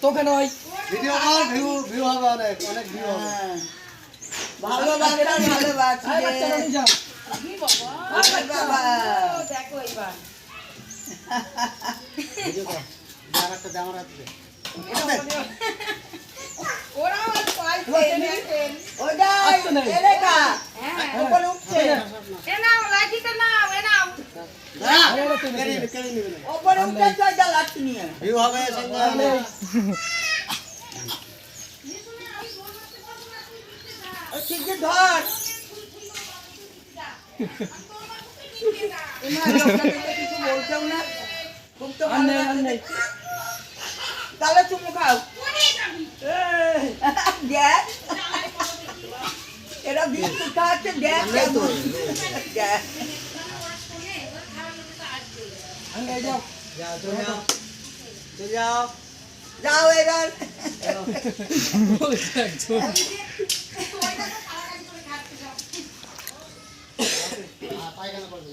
তোকে নয় ভিডিও কর ভিউ হবে অনেক অনেক ভিউ হবে ভালো লাগে না ভালোবাসি আরে বাচ্চা নিয়ে যাও বাবা দেখো এবার ভিডিও কর জায়গাটা জামার হাতে ওরাও আজ পাইছে দেখেন ওটাই এলাকা হ্যাঁ ওপরে উঠছে এ নাও লাঠিটা নাও এ নাও কেড়ে নিবে না ওপরে উঠছে ছয়টা লাঠি নিয়ে ভিউ হবে সঙ্গে ও ঠিক যে ধর এমা লোকটাকে কিছু বলছেও না খুব তো ভালো লাগছে তাহলে চুমু খাও গ্যাস এরা বিস্কুট খাওয়াচ্ছে গ্যাস গ্যাস আঙ্গে যাও যাও চলে যাও চলে যাও যাও এবার পায়খানা করবে